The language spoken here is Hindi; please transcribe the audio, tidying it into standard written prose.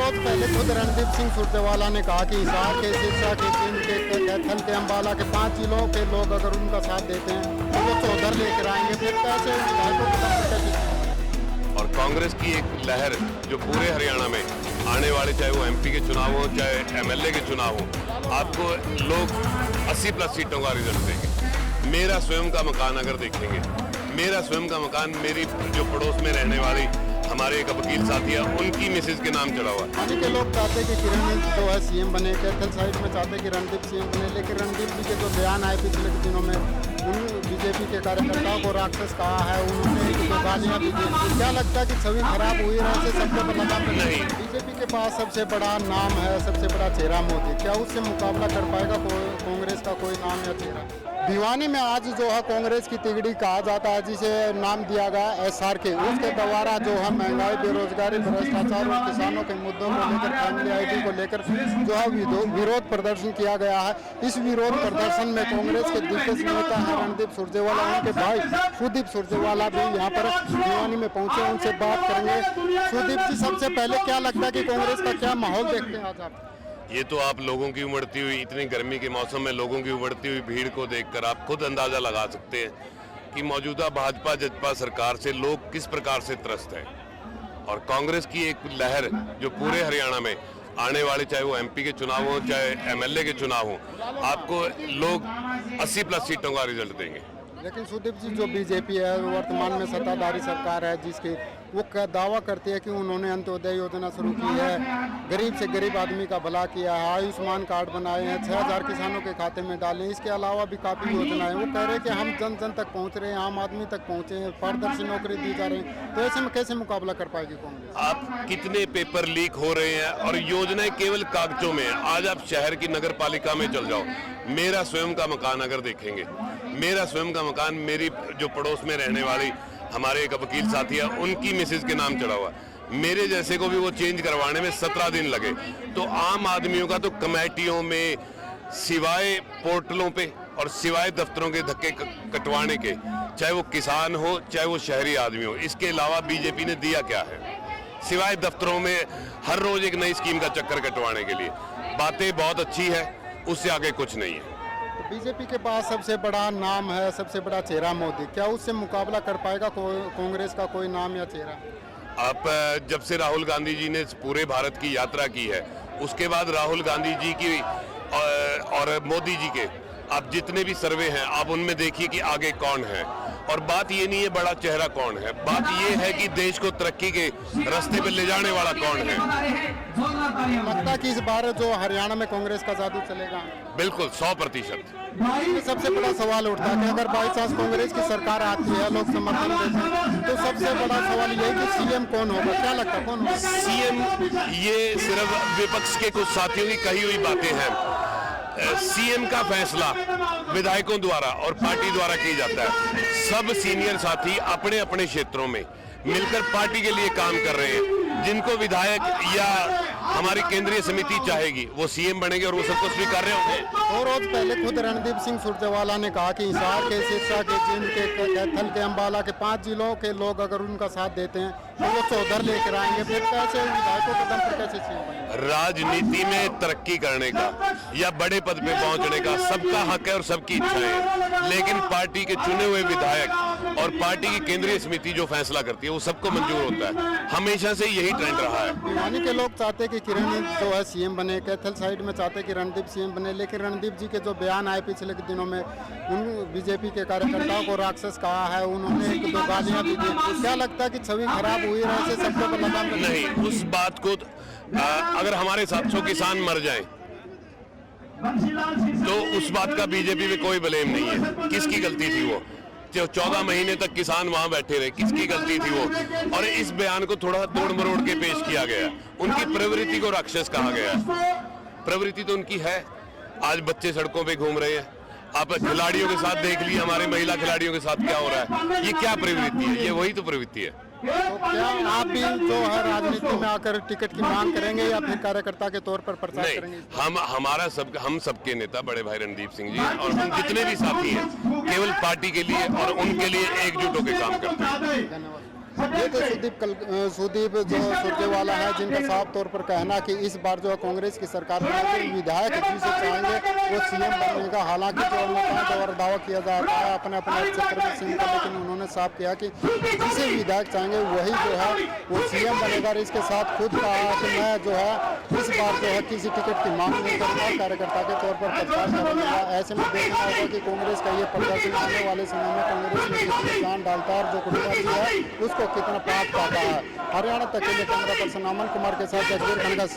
रोज पहले खुद रणदीप सिंह सुरजेवाला ने कहा कि हिसार के, सिरसा के, जींद के, कैथल के, अम्बाला के 5 जिलों के लोग अगर उनका साथ देते हैं तो वो चौधर लेकर आएंगे। फिर कैसे विधायकों को कैसे? और कांग्रेस की एक लहर जो पूरे हरियाणा में आने वाले, चाहे वो एमपी के चुनाव हो चाहे एमएलए के चुनाव हो, आपको लोग 80+ सीटों का रिजल्ट देंगे। मेरा स्वयं का मकान अगर देखेंगे, मेरा स्वयं का मकान मेरी जो पड़ोस में रहने वाली हमारे एक वकील साथी है, उनकी मिसेज के नाम चढ़ा हुआ। यानी कि लोग चाहते कि किरण जो है सीएम बने, कैथल साइड में चाहते कि रणदीप सीएम बने, लेकिन रणदीप जी के जो बयान आए पिछले दिनों में, उन बीजेपी के कार्यकर्ताओं को राक्षस कहा है, उन्होंने गालियां भी दी। क्या लगता है कि छवि खराब हुई है ऐसे सबके पर लगा? नहीं, बीजेपी के पास सबसे बड़ा नाम है, सबसे बड़ा चेहरा मोदी, क्या उससे मुकाबला कर पाएगा कांग्रेस का कोई नाम या चेहरा? भिवानी में आज जो है कांग्रेस की तिगड़ी कहा जाता है, जिसे नाम दिया गया SRK, उसके द्वारा जो है महंगाई, बेरोजगारी, भ्रष्टाचार और किसानों के मुद्दों को लेकर, फैमिली ID को लेकर जो है विरोध प्रदर्शन किया गया है। इस विरोध प्रदर्शन में कांग्रेस के दिग्गज नेता है रणदीप सुरजेवाला, उनके भाई सुदीप सुरजेवाला भी यहाँ पर भिवानी में पहुंचे, उनसे बात करेंगे। सुदीप जी, सबसे पहले क्या लगता है कि कांग्रेस का क्या माहौल देखते हैं आज आप? ये तो आप लोगों की उमड़ती हुई, इतनी गर्मी के मौसम में लोगों की उमड़ती हुई भीड़ को देखकर आप खुद अंदाजा लगा सकते हैं कि मौजूदा भाजपा जजपा सरकार से लोग किस प्रकार से त्रस्त हैं। और कांग्रेस की एक लहर जो पूरे हरियाणा में आने वाले, चाहे वो एमपी के चुनाव हो चाहे एमएलए के चुनाव हो, आपको लोग 80+ सीटों का रिजल्ट देंगे। लेकिन सुदीप जी, जो बीजेपी है वर्तमान में सत्ताधारी सरकार है, जिसकी वो दावा करती है कि उन्होंने अंत्योदय योजना शुरू की है, गरीब से गरीब आदमी का भला किया है, आयुष्मान कार्ड बनाए हैं, 6000 किसानों के खाते में डाले, इसके अलावा भी काफ़ी योजनाएं। वो कह रहे हैं कि हम जन जन तक पहुंच रहे हैं, आम आदमी तक पहुंचे हैं, पारदर्शी नौकरी दी जा रही है। तो ऐसे में कैसे मुकाबला कर पाएगी कांग्रेस? आप कितने पेपर लीक हो रहे हैं और योजनाएं केवल कागजों में है। आज आप शहर की नगर पालिका में चल जाओ, मेरा स्वयं का मकान अगर देखेंगे, मेरा स्वयं का मकान मेरी जो पड़ोस में रहने वाली हमारे एक वकील साथी है, उनकी मिसेज के नाम चढ़ा हुआ। मेरे जैसे को भी वो चेंज करवाने में 17 दिन लगे। तो आम आदमियों का तो कमेटियों में सिवाय पोर्टलों पे और सिवाय दफ्तरों के धक्के कटवाने के, चाहे वो किसान हो चाहे वो शहरी आदमी हो, इसके अलावा बीजेपी ने दिया क्या है सिवाय दफ्तरों में हर रोज एक नई स्कीम का चक्कर कटवाने के लिए? बातें बहुत अच्छी है, उससे आगे कुछ नहीं है। बीजेपी के पास सबसे बड़ा नाम है, सबसे बड़ा चेहरा मोदी, क्या उससे मुकाबला कर पाएगा कांग्रेस का कोई नाम या चेहरा? आप जब से राहुल गांधी जी ने पूरे भारत की यात्रा की है, उसके बाद राहुल गांधी जी की और मोदी जी के आप जितने भी सर्वे हैं, आप उनमें देखिए कि आगे कौन है। और बात ये नहीं है बड़ा चेहरा कौन है, बात ये है कि देश को तरक्की के रास्ते पे ले जाने वाला कौन है। लगता है कि इस बार जो हरियाणा में कांग्रेस का जादू चलेगा? बिल्कुल 100%। सबसे बड़ा सवाल उठता है कि अगर बाई चांस कांग्रेस की सरकार आती है, लोग समर्थन देते हैं, तो सबसे बड़ा सवाल यही कि सीएम कौन होगा? क्या लगता है कौन होगा सीएम? ये सिर्फ विपक्ष के कुछ साथियों की कही हुई बातें हैं। सीएम का फैसला विधायकों द्वारा और पार्टी द्वारा किया जाता है। सब सीनियर साथी अपने अपने क्षेत्रों में मिलकर पार्टी के लिए काम कर रहे हैं। जिनको विधायक या हमारी केंद्रीय समिति चाहेगी वो सीएम बनेंगे और वो सबको स्वीकार होंगे। और रोज पहले खुद रणदीप सिंह सुरजेवाला ने कहा कि हिसार के, सिरसा के, जींद के, कैथल के, अम्बाला के 5 जिलों के लोग अगर उनका साथ देते हैं तो वो चौधर लेकर आएंगे। फिर कैसे विधायकों के दम पर कैसे सीएम बनेंगे? राजनीति में तरक्की करने का या बड़े पद पे पहुंचने का सबका हक है और सबकी इच्छा है, लेकिन पार्टी के चुने हुए विधायक और पार्टी की केंद्रीय समिति जो फैसला करती है वो सबको मंजूर होता है। हमेशा से यही ट्रेंड रहा है। भिवानी के लोग चाहते हैं कि किरण जो है सीएम बने, कैथल साइड में चाहते हैं कि रणदीप सीएम बने, लेकिन रणदीप जी के जो बयान आए पिछले दिनों में, उन बीजेपी के कार्यकर्ताओं को राक्षस कहा है, उन्होंने 1-2 गालियां भी दी। क्या लगता है कि छवि खराब हुई है ऐसे सबको पर लगाम? नहीं, उस बात को अगर हमारे 700 किसान मर जाएं तो उस बात का बीजेपी में कोई ब्लेम नहीं है। किसकी गलती थी वो? 14 महीने तक किसान वहां बैठे रहे, किसकी गलती थी वो? और इस बयान को थोड़ा तोड़ मरोड़ के पेश किया गया। उनकी प्रवृत्ति को राक्षस कहा गया। प्रवृत्ति तो उनकी है। आज बच्चे सड़कों पे घूम रहे हैं, आप खिलाड़ियों के साथ देख लीजिए, हमारे महिला खिलाड़ियों के साथ क्या हो रहा है। ये क्या प्रवृत्ति है? ये वही तो प्रवृत्ति है। तो क्या आप भी जो है राजनीति में आकर टिकट की मांग करेंगे या फिर कार्यकर्ता के तौर पर प्रचार करेंगे? हम सबके नेता बड़े भाई रणदीप सिंह जी और हम जितने भी साथी हैं केवल पार्टी के लिए और उनके लिए एकजुट होकर काम करते हैं। धन्यवाद। ये तो सुदीप जो सुरजेवाला है, जिनका साफ तौर पर कहना कि इस बार जो है कांग्रेस की सरकार में विधायक जिसे चाहेंगे वो सीएम बनने का, हालांकि जो नेताओं द्वारा दावा किया जाता है अपने अपने क्षेत्र में सीएम का, लेकिन उन्होंने साफ किया कि जिसे विधायक चाहेंगे वही जो है वो सीएम बनेगा। और इसके साथ खुद कहा कि मैं जो है इस बार जो है किसी टिकट की मांग नहीं करूँगा, कार्यकर्ता के तौर पर प्रचार करूँगा। ऐसे में देखना होगा कि कांग्रेस का ये प्रदर्शन आने वाले समय में कांग्रेस में कितनी जान डालता है और जो कुटुंबी है उसको कितना प्राप्त पाता है। हरियाणा तक के लिए कैमरा पर्सन अमन कुमार के साथ जगदीर खनगस।